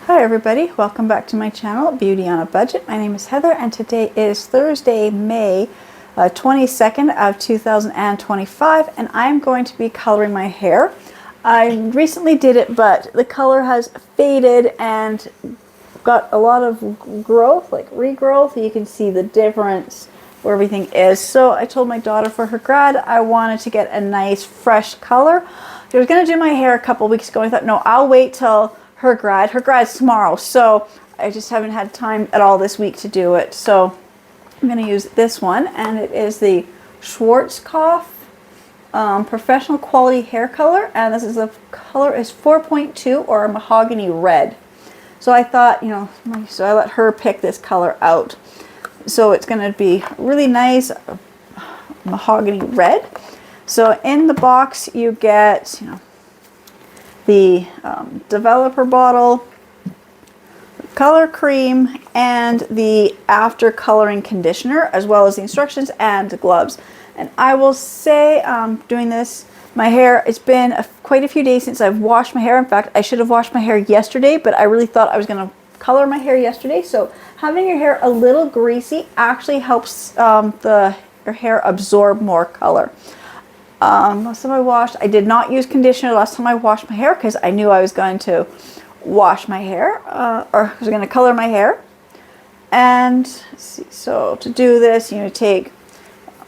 Hi everybody, welcome back to my channel, Beauty on a Budget. My name is Heather and today is Thursday, May 22nd of 2025 and I'm going to be coloring my hair. I recently did it, but the color has faded and got a lot of growth, like regrowth. You can see the difference where everything is. So I told my daughter for her grad I wanted to get a nice fresh color. I was going to do my hair a couple weeks ago. I thought, no, I'll wait till her grad's tomorrow, so I just haven't had time at all this week to do it. So I'm going to use this one, and it is the Schwarzkopf Professional Quality Hair Color, and this is the color is 4.2 or mahogany red. So I thought, you know, so I let her pick this color out. So it's going to be really nice mahogany red. So in the box you get, you know, the developer bottle, color cream, and the after coloring conditioner, as well as the instructions and the gloves. And I will say, doing this, my hair, it's been quite a few days since I've washed my hair. In fact, I should have washed my hair yesterday, but I really thought I was going to color my hair yesterday. So having your hair a little greasy actually helps your hair absorb more color. Last time I washed, I did not use conditioner last time I washed my hair because I knew I was going to wash my hair, or I was going to color my hair. And let's see, so to do this, you take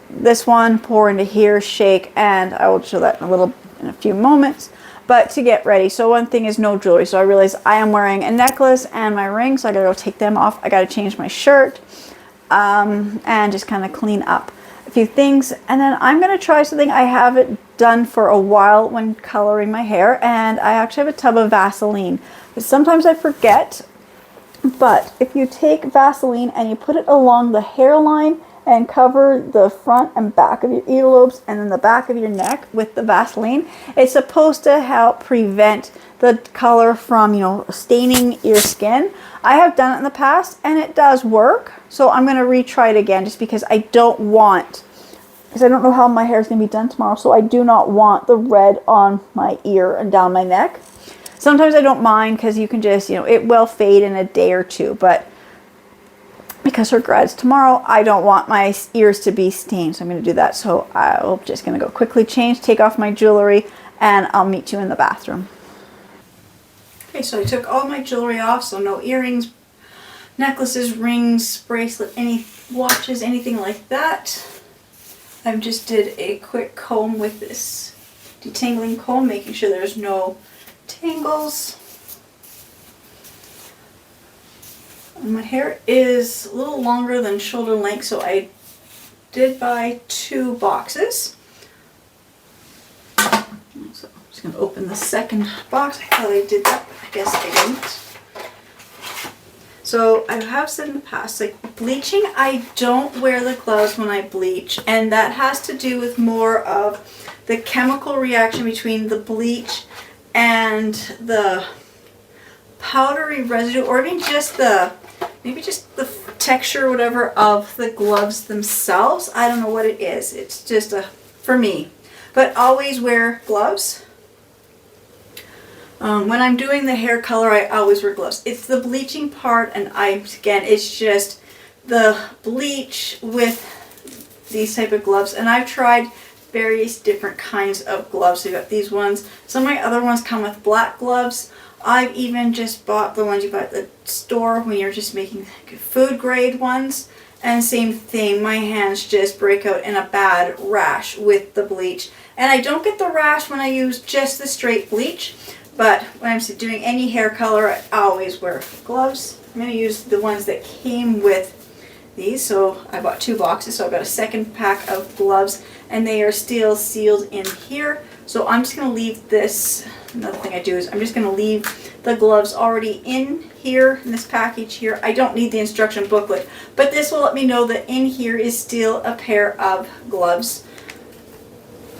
this one, pour into here, shake, and I will show that in a few moments. But to get ready, so one thing is no jewelry. So I realized I am wearing a necklace and my ring, so I gotta go take them off. I gotta change my shirt, and just kind of clean up a few things, and then I'm going to try something I haven't done for a while when coloring my hair, and I actually have a tub of Vaseline. But sometimes I forget, but if you take Vaseline and you put it along the hairline and cover the front and back of your earlobes and then the back of your neck with the Vaseline, it's supposed to help prevent the color from, you know, staining your skin. I have done it in the past and it does work. So I'm going to retry it again just because I don't want, because I don't know how my hair is going to be done tomorrow. So I do not want the red on my ear and down my neck. Sometimes I don't mind because you can just, you know, it will fade in a day or two. But because her grad's tomorrow, I don't want my ears to be stained. So I'm going to do that. So I'm just going to go quickly change, take off my jewelry, and I'll meet you in the bathroom. Okay, so I took all my jewelry off, so no earrings, necklaces, rings, bracelet, any watches, anything like that. I just did a quick comb with this detangling comb, making sure there's no tangles. And my hair is a little longer than shoulder length, so I did buy 2 boxes. So I'm just going to open the second box. I thought I did that, but I guess I didn't. So I have said in the past, like bleaching, I don't wear the gloves when I bleach, and that has to do with more of the chemical reaction between the bleach and the powdery residue, or even just the, maybe just the texture or whatever of the gloves themselves. I don't know what it is. It's just for me. But always wear gloves. When I'm doing the hair color, I always wear gloves. It's the bleaching part, and again, it's just the bleach with these type of gloves. And I've tried various different kinds of gloves. So you got these ones. Some of my other ones come with black gloves. I've even just bought the ones you buy at the store when you're just making food grade ones. And same thing, my hands just break out in a bad rash with the bleach. And I don't get the rash when I use just the straight bleach. But when I'm doing any hair color, I always wear gloves. I'm going to use the ones that came with these. So I bought 2 boxes, so I've got a second pack of gloves, and they are still sealed in here. So I'm just going to leave this. Another thing I do is I'm just going to leave the gloves already in here, in this package here. I don't need the instruction booklet, but this will let me know that in here is still a pair of gloves.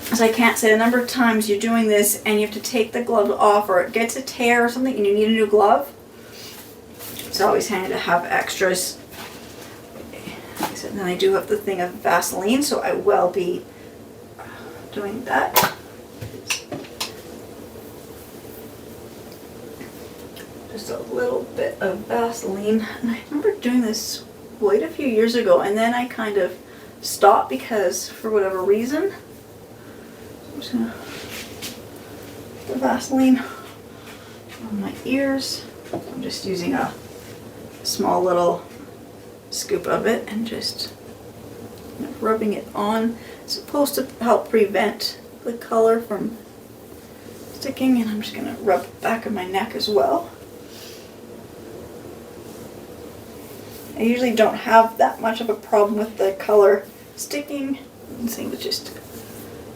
So I can't say the number of times you're doing this and you have to take the glove off, or it gets a tear or something and you need a new glove. It's always handy to have extras. Like I said, then I do have the thing of Vaseline, so I will be doing that. just a little bit of Vaseline. And I remember doing this quite a few years ago, and then I kind of stopped because for whatever reason. I'm just gonna put the Vaseline on my ears. I'm just using a small little scoop of it and just rubbing it on. It's supposed to help prevent the color from sticking, and I'm just gonna rub the back of my neck as well. I usually don't have that much of a problem with the color sticking. The thing with just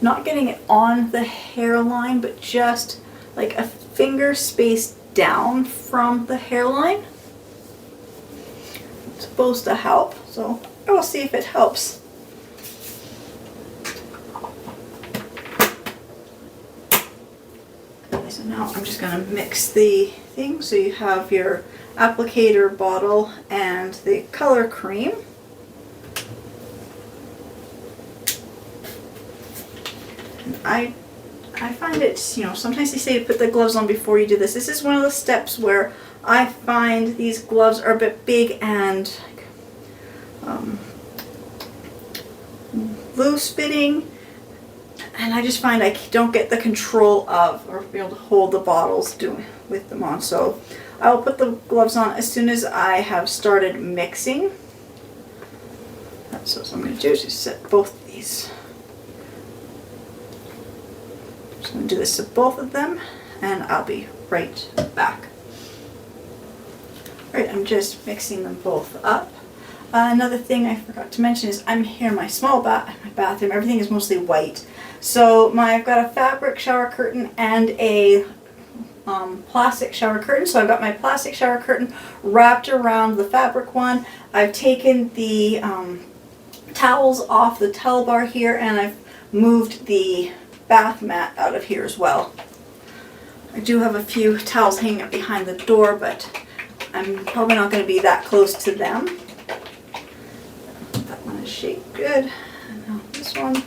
not getting it on the hairline, but just like a finger space down from the hairline. It's supposed to help, so I will see if it helps. Okay, so now I'm just going to mix the thing. So you have your applicator bottle and the color cream. And I find it, you know, sometimes they say to put the gloves on before you do this. This is one of the steps where I find these gloves are a bit big and loose fitting, and I just find I don't get the control of or be able to hold the bottles with them on. So I will put the gloves on as soon as I have started mixing. So what I'm going to do is just set both of these. I'm just going to do this to both of them, and I'll be right back. Right, I'm just mixing them both up. Another thing I forgot to mention is I'm here in my small bathroom. Everything is mostly white. So I've got a fabric shower curtain and a plastic shower curtain. So I've got my plastic shower curtain wrapped around the fabric one. I've taken the towels off the towel bar here, and I've moved the bath mat out of here as well. I do have a few towels hanging up behind the door, but I'm probably not going to be that close to them. That one is shaped good. And now this one,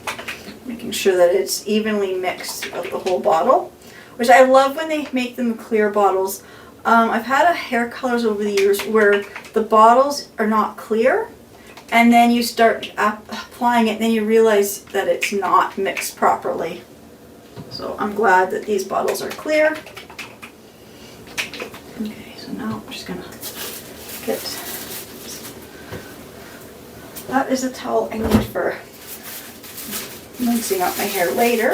making sure that it's evenly mixed throughout the whole bottle, which I love when they make them clear bottles. I've had hair colors over the years where the bottles are not clear, and then you start applying it, and then you realize that it's not mixed properly. So I'm glad that these bottles are clear. Okay, so now I'm just gonna get, that is a towel I need for rinsing out my hair later.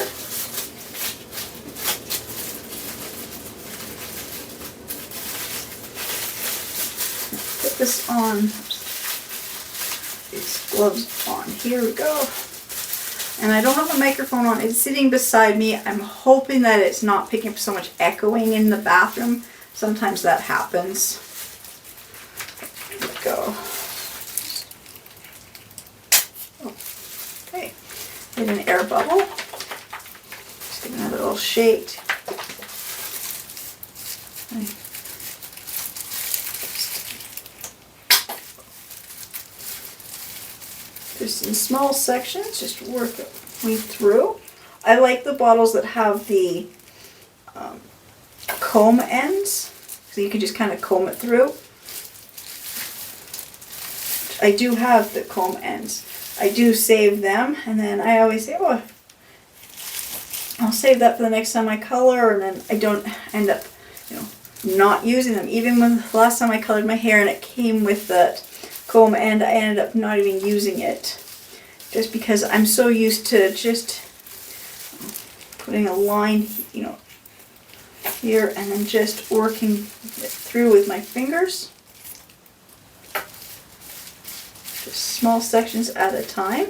Put this on, these gloves on, here we go. And I don't have a microphone on, it's sitting beside me. I'm hoping that it's not picking up so much echoing in the bathroom. Sometimes that happens. There we go. Oh, okay, hit an air bubble. Just give it another little shake. Just in small sections, just work me through. I like the bottles that have the comb ends, so you can just kind of comb it through. I do have the comb ends. I do save them, and then I always say, oh, I'll save that for the next time I color, and then I don't end up, you know, not using them. Even when the last time I colored my hair and it came with that comb end, I ended up not even using it, just because I'm so used to just putting a line, you know, here, and then just working it through with my fingers, just small sections at a time.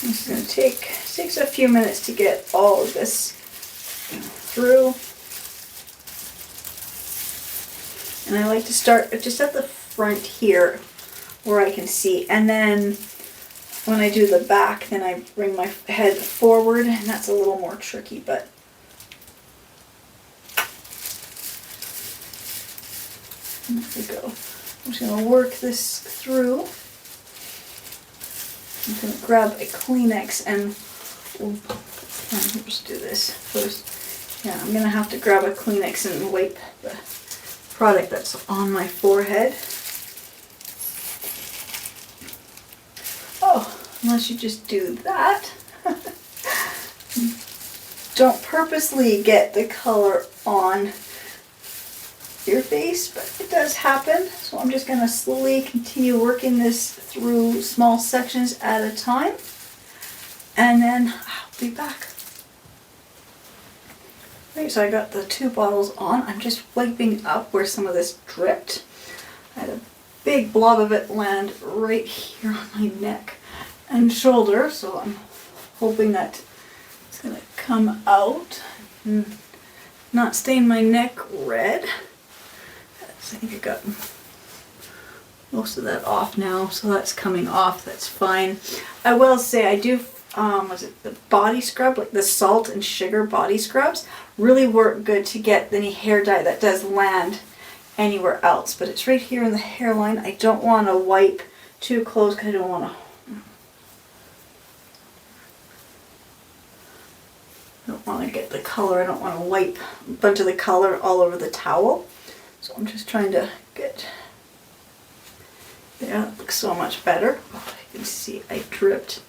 This is going to takes a few minutes to get all of this through. And I like to start just at the front here where I can see, and then when I do the back, then I bring my head forward, and that's a little more tricky, but And there we go. I'm just going to work this through. I'm going to grab a Kleenex and let's do this first. Yeah, I'm going to have to grab a Kleenex and wipe the product that's on my forehead. Oh, unless you just do that. Don't purposely get the color on your face, but it does happen. So I'm just going to slowly continue working this through small sections at a time, and then I'll be back. Right, so I got the 2 bottles on. I'm just wiping up where some of this dripped. I had a big blob of it land right here on my neck and shoulder, so I'm hoping that it's going to come out and not stain my neck red. I think I got most of that off now, so that's coming off. That's fine. I will say I do, was it the body scrub, like the salt and sugar body scrubs, really work good to get any hair dye that does land anywhere else. But it's right here in the hairline. I don't want to wipe too close because I don't want to get the color. I don't want to wipe a bunch of the color all over the towel. So I'm just trying to get there. That looks so much better. Oh, you can see I dripped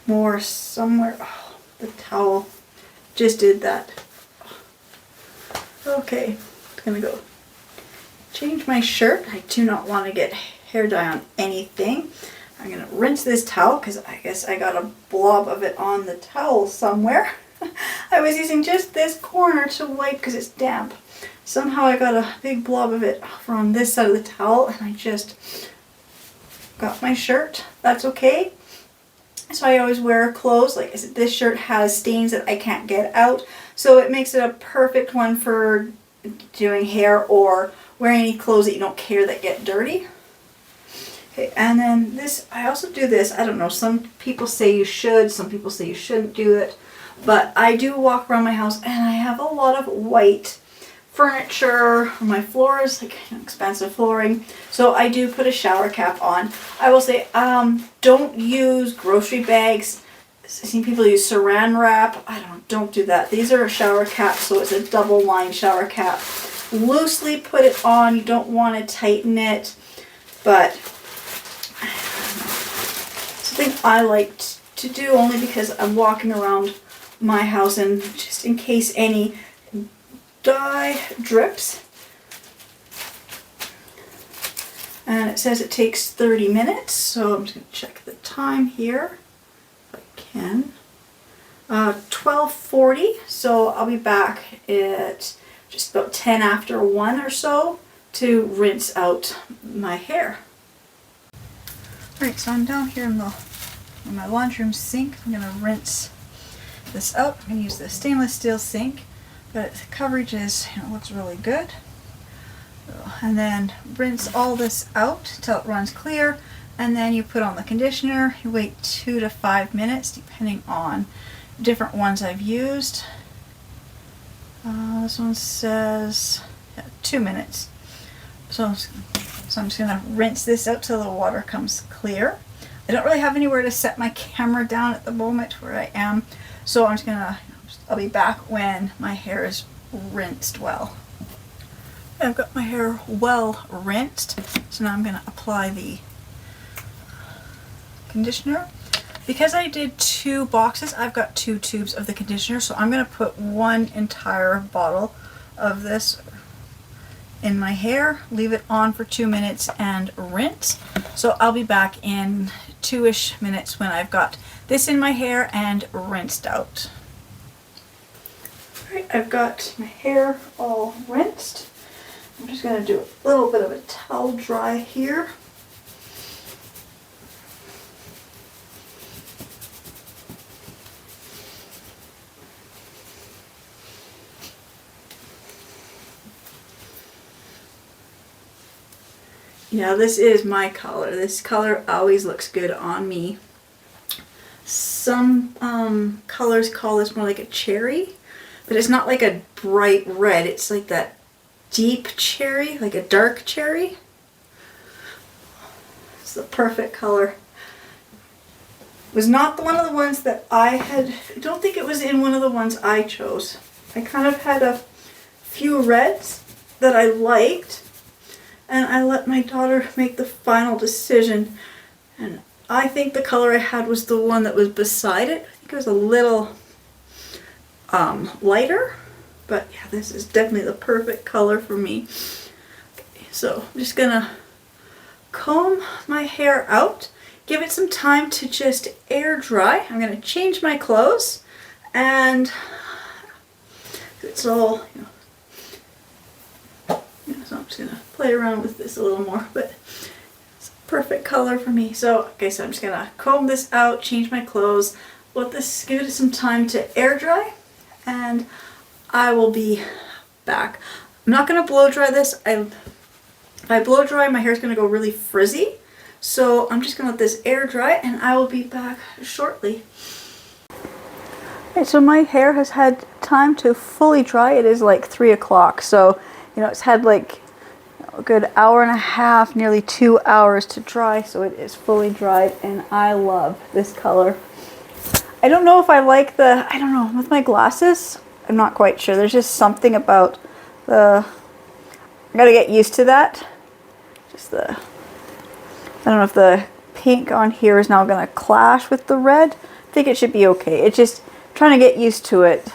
more somewhere. Oh, the towel just did that. Okay, I'm gonna go change my shirt. I do not want to get hair dye on anything. I'm gonna rinse this towel because I guess I got a blob of it on the towel somewhere. I was using just this corner to wipe because it's damp. Somehow I got a big blob of it from this side of the towel, and I just got my shirt. That's okay. So I always wear clothes. Like this shirt has stains that I can't get out, so it makes it a perfect one for doing hair or wearing any clothes that you don't care that get dirty. Okay, and then this, I also do this, I don't know, some people say you should, some people say you shouldn't do it, but I do walk around my house and I have a lot of white furniture on my floors, like expensive flooring, so I do put a shower cap on. I will say, don't use grocery bags. I've seen people use saran wrap. Don't do that. These are a shower cap, so it's a double line shower cap. Loosely put it on. You don't want to tighten it, but something I like to do only because I'm walking around my house and just in case any dye drips. And it says it takes 30 minutes, so I'm just going to check the time here if I can. 12:40, so I'll be back at just about 10 after 1 or so to rinse out my hair. Alright, so I'm down here in my laundry room sink. I'm going to rinse this out. I'm going to use the stainless steel sink, but the coverage is, looks really good. And then rinse all this out till it runs clear, and then you put on the conditioner. You wait 2 to 5 minutes depending on different ones I've used. This one says 2 minutes. So I'm just going to rinse this out till the water comes clear. I don't really have anywhere to set my camera down at the moment where I am, so I'm just going to, I'll be back when my hair is rinsed well. I've got my hair well rinsed, so now I'm going to apply the conditioner. Because I did 2 boxes, I've got 2 tubes of the conditioner, so I'm going to put 1 entire bottle of this in my hair, leave it on for 2 minutes and rinse. So I'll be back in 2-ish minutes when I've got this in my hair and rinsed out. Alright, I've got my hair all rinsed. I'm just going to do a little bit of a towel dry here. Yeah, this is my color. This color always looks good on me. Some colors call this more like a cherry, but it's not like a bright red. It's like that deep cherry, like a dark cherry. It's the perfect color. It was not one of the ones that I had, I don't think it was in one of the ones I chose. I kind of had a few reds that I liked, and I let my daughter make the final decision. And I think the color I had was the one that was beside it. I think it was a little lighter, but yeah, this is definitely the perfect color for me. Okay, so I'm just gonna comb my hair out, give it some time to just air dry. I'm gonna change my clothes, and it's all, so I'm just gonna play around with this a little more, but it's a perfect color for me. So, okay, so I'm just gonna comb this out, change my clothes, let this, give it some time to air dry, and I will be back. I'm not gonna blow dry this. If I blow dry, my hair's gonna go really frizzy. So I'm just gonna let this air dry, and I will be back shortly. Okay, so my hair has had time to fully dry. It is like 3 o'clock, so it's had like a good hour and a half, nearly 2 hours to dry, so it is fully dried, and I love this color. I don't know if I like I don't know, with my glasses, I'm not quite sure. There's just something about I gotta get used to that. Just I don't know if the pink on here is now gonna clash with the red. I think it should be okay. It's just trying to get used to it.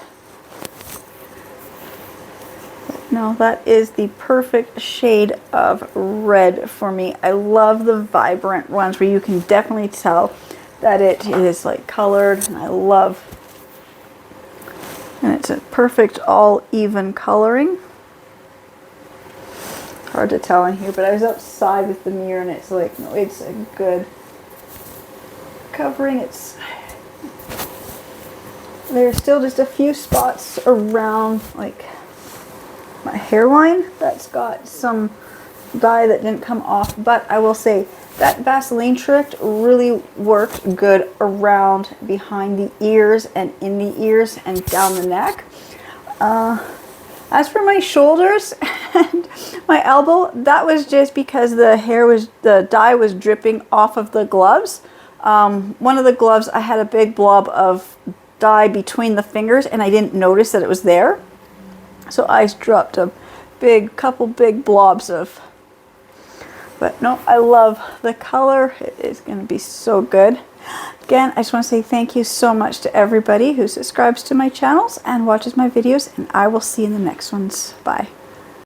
No, that is the perfect shade of red for me. I love the vibrant ones where you can definitely tell that it is like colored, and I love, and it's a perfect all even coloring. Hard to tell in here, but I was outside with the mirror, and it's like, no, it's a good covering. There's still just a few spots around like my hairline that's got some dye that didn't come off, but I will say that Vaseline trick really worked good around behind the ears and in the ears and down the neck. As for my shoulders and my elbow, that was just because the dye was dripping off of the gloves. One of the gloves, I had a big blob of dye between the fingers, and I didn't notice that it was there. So I dropped a couple big blobs of, but no, I love the color. It is going to be so good. Again, I just want to say thank you so much to everybody who subscribes to my channels and watches my videos, and I will see you in the next ones. Bye.